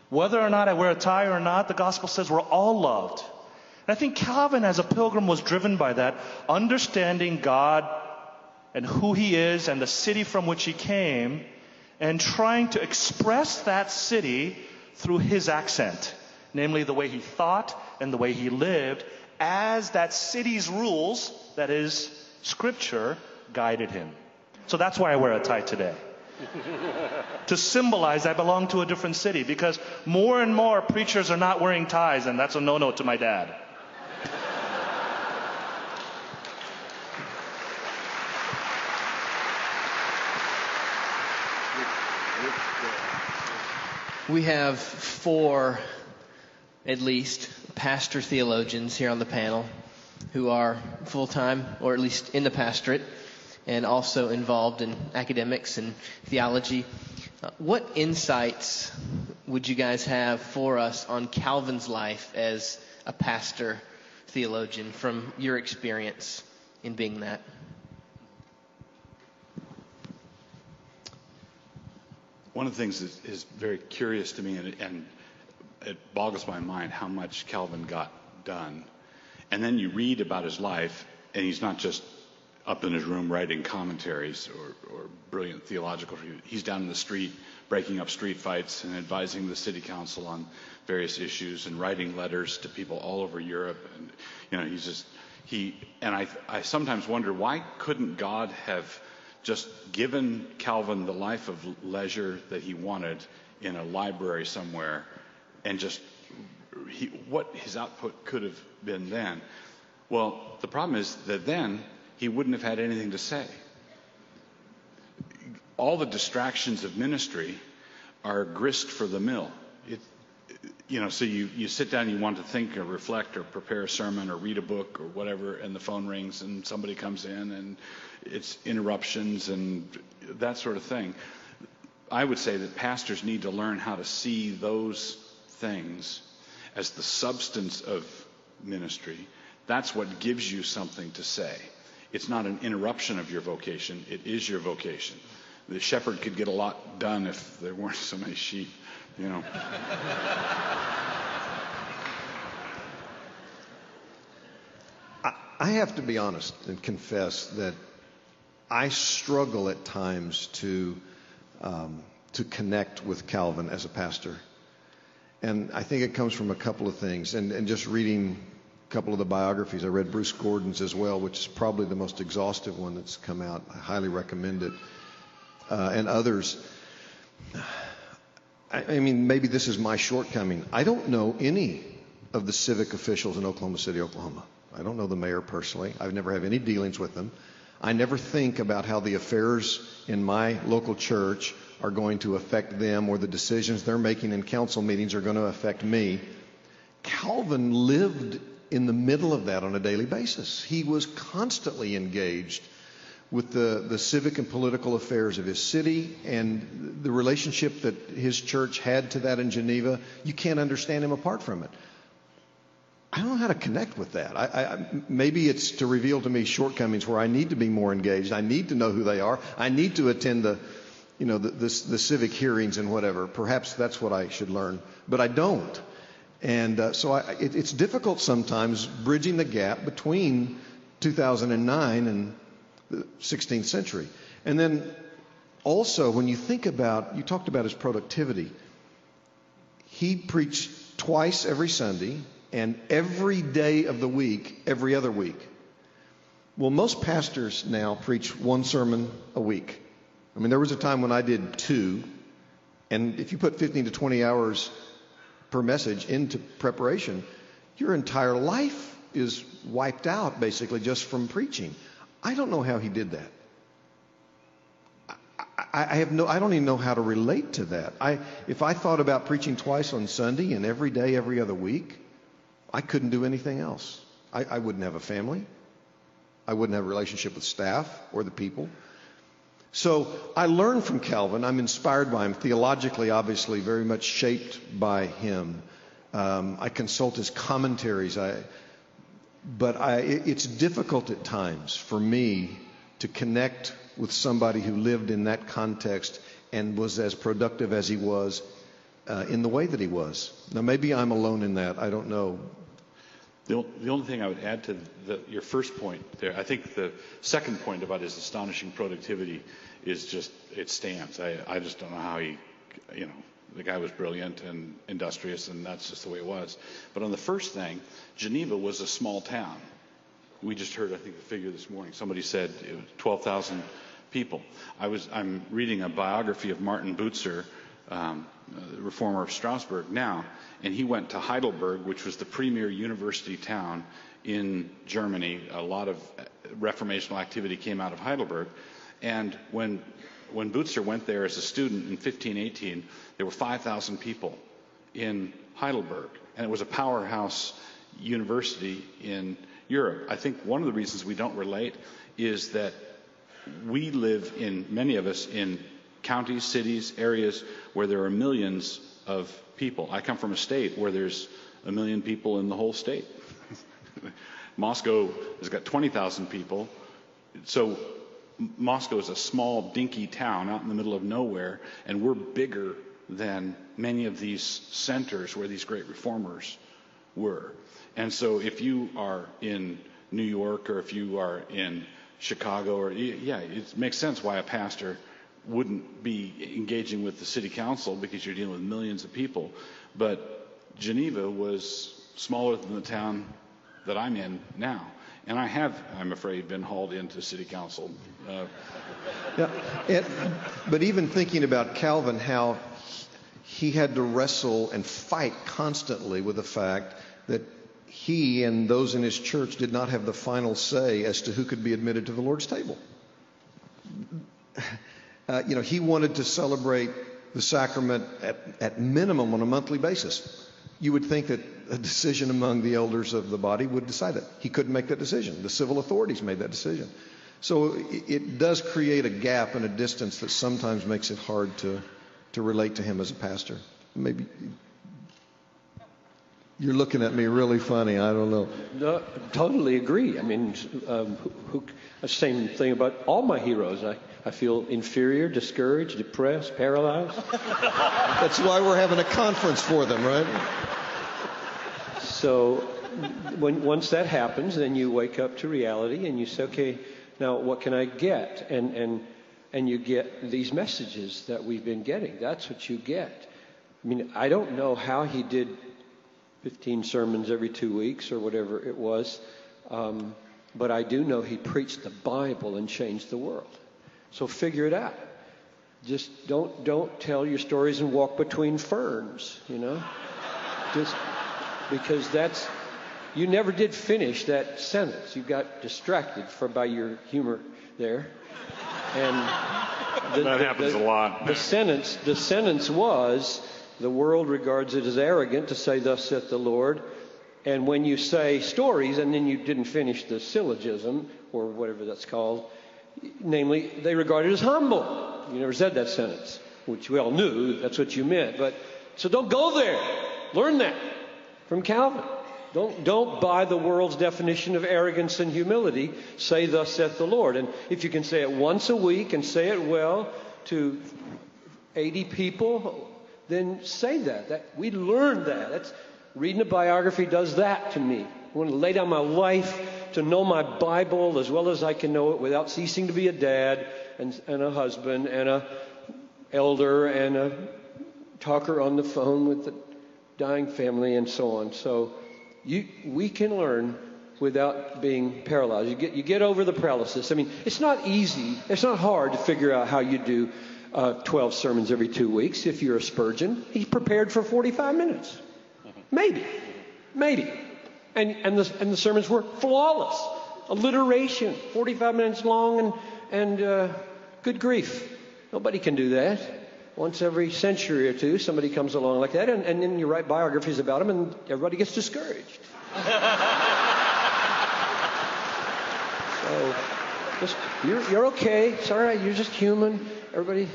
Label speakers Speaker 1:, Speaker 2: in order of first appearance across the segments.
Speaker 1: Whether or not I wear a tie or not, the gospel says we're all loved. And I think Calvin, as a pilgrim, was driven by that, understanding God and who he is and the city from which he came, and trying to express that city through his accent, namely the way he thought and the way he lived, as that city's rules, that is, Scripture, guided him. So that's why I wear a tie today. To symbolize I belong to a different city, because more and more preachers are not wearing ties, and that's a no-no to my dad.
Speaker 2: We have 4, at least, pastor theologians here on the panel who are full-time, or at least in the pastorate, and also involved in academics and theology. What insights would you guys have for us on Calvin's life as a pastor theologian from your experience in being that?
Speaker 3: One of the things that is very curious to me, and it boggles my mind how much Calvin got done. And then you read about his life, and he's not just up in his room writing commentaries or brilliant theological reviews. He's down in the street breaking up street fights and advising the city council on various issues and writing letters to people all over Europe. And, you know, I sometimes wonder, why couldn't God have just given Calvin the life of leisure that he wanted in a library somewhere, and just what his output could have been then? Well, the problem is that then he wouldn't have had anything to say. All the distractions of ministry are grist for the mill. So you sit down, you want to think or reflect or prepare a sermon or read a book or whatever, and the phone rings and somebody comes in and it's interruptions and that sort of thing. I would say that pastors need to learn how to see those things as the substance of ministry. That's what gives you something to say. It's not an interruption of your vocation. It is your vocation. The shepherd could get a lot done if there weren't so many sheep, you know.
Speaker 4: I have to be honest and confess that I struggle at times to connect with Calvin as a pastor. And I think it comes from a couple of things. And just reading a couple of the biographies, I read Bruce Gordon's as well, which is probably the most exhaustive one that's come out. I highly recommend it. And others. I mean, maybe this is my shortcoming. I don't know any of the civic officials in Oklahoma City, Oklahoma. I don't know the mayor personally. I've never had any dealings with them. I never think about how the affairs in my local church are going to affect them, or the decisions they're making in council meetings are going to affect me. Calvin lived in the middle of that on a daily basis. He was constantly engaged with the civic and political affairs of his city, and the relationship that his church had to that in Geneva. You can't understand him apart from it. I don't know how to connect with that. Maybe it's to reveal to me shortcomings where I need to be more engaged. I need to know who they are. I need to attend the civic hearings and whatever. Perhaps that's what I should learn, but I don't. And so it's difficult sometimes bridging the gap between 2009 and the 16th century. And then also, when you think about, you talked about his productivity. He preached twice every Sunday and every day of the week, every other week. Well, most pastors now preach one sermon a week. I mean, there was a time when I did 2, and if you put 15 to 20 hours per message into preparation, your entire life is wiped out basically just from preaching. I don't know how he did that. I don't even know how to relate to that. If I thought about preaching twice on Sunday and every day, every other week, I couldn't do anything else. I wouldn't have a family. I wouldn't have a relationship with staff or the people. So I learned from Calvin. I'm inspired by him. Theologically, obviously, very much shaped by him. I consult his commentaries. But it's difficult at times for me to connect with somebody who lived in that context and was as productive as he was in the way that he was. Now, maybe I'm alone in that. I don't know.
Speaker 3: The only thing I would add to your first point there, I think the second point about his astonishing productivity is just, it stands. I just don't know how he, the guy was brilliant and industrious, and that's just the way it was. But on the first thing, Geneva was a small town. We just heard, I think, the figure this morning. Somebody said it was 12,000 people. I'm reading a biography of Martin Butzer, the reformer of Strasbourg now, and he went to Heidelberg, which was the premier university town in Germany. A lot of reformational activity came out of Heidelberg. And when Butzer went there as a student in 1518, there were 5,000 people in Heidelberg, and it was a powerhouse university in Europe. I think one of the reasons we don't relate is that we live many of us, in counties, cities, areas where there are millions of people. I come from a state where there's 1 million people in the whole state. Moscow has got 20,000 people. So Moscow is a small, dinky town out in the middle of nowhere, and we're bigger than many of these centers where these great reformers were. And so if you are in New York, or if you are in Chicago, it makes sense why a pastor wouldn't be engaging with the city council, because you're dealing with millions of people. But Geneva was smaller than the town that I'm in now. And I have, I'm afraid, been hauled into city council.
Speaker 4: But even thinking about Calvin, how he had to wrestle and fight constantly with the fact that he and those in his church did not have the final say as to who could be admitted to the Lord's table. He wanted to celebrate the sacrament at minimum on a monthly basis. You would think that a decision among the elders of the body would decide that. He couldn't make that decision. The civil authorities made that decision. So it does create a gap and a distance that sometimes makes it hard to relate to him as a pastor. Maybe you're looking at me really funny. I don't know.
Speaker 5: No, totally agree. I mean, same thing about all my heroes. I feel inferior, discouraged, depressed, paralyzed.
Speaker 4: That's why we're having a conference for them, right?
Speaker 5: So once that happens, then you wake up to reality and you say, okay, now what can I get? And you get these messages that we've been getting. That's what you get. I mean, I don't know how he did 15 sermons every 2 weeks or whatever it was, but I do know he preached the Bible and changed the world. So figure it out. Just don't tell your stories and walk between ferns, just because you never did finish that sentence. You got distracted by your humor there. And
Speaker 3: that happens a lot.
Speaker 5: The sentence was, the world regards it as arrogant to say, "Thus saith the Lord." And when you say stories, and then you didn't finish the syllogism, or whatever that's called, namely, they regard it as humble. You never said that sentence, which we all knew that's what you meant. So don't go there. Learn that from Calvin. Don't buy the world's definition of arrogance and humility. Say, "Thus saith the Lord." And if you can say it once a week and say it well to 80 people, then say that. We learned that. Reading a biography does that to me. I want to lay down my life to know my Bible as well as I can know it without ceasing to be a dad and a husband and a elder and a talker on the phone with the dying family and so on. So we can learn without being paralyzed. You get over the paralysis. I mean, it's not easy. It's not hard to figure out how you do 12 sermons every 2 weeks. If you're a Spurgeon, he's prepared for 45 minutes. Maybe. And the sermons were flawless. Alliteration, 45 minutes long, and good grief. Nobody can do that. Once every century or two, somebody comes along like that, and then you write biographies about them, and everybody gets discouraged. So, you're okay. It's all right. You're just human. Everybody,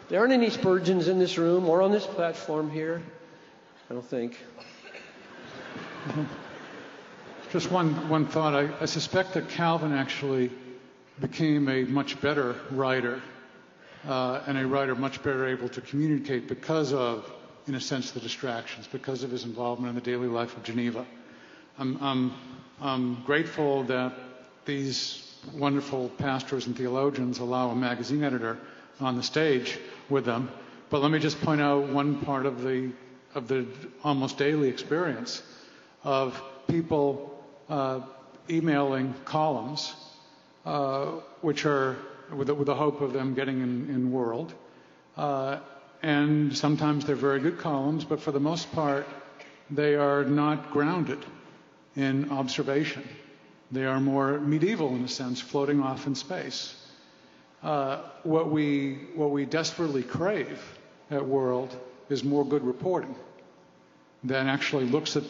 Speaker 5: there aren't any Spurgeons in this room or on this platform here. I don't think.
Speaker 6: Just one thought. I suspect that Calvin actually became a much better writer, and a writer much better able to communicate because of in a sense, the distractions because of his involvement in the daily life of Geneva. I'm grateful that these wonderful pastors and theologians allow a magazine editor on the stage with them. But let me just point out one part of the almost daily experience of people emailing columns, which are with the hope of them getting in World. And sometimes they're very good columns, but for the most part, they are not grounded in observation. They are more medieval in a sense, floating off in space. What we desperately crave at World is more good reporting that actually looks at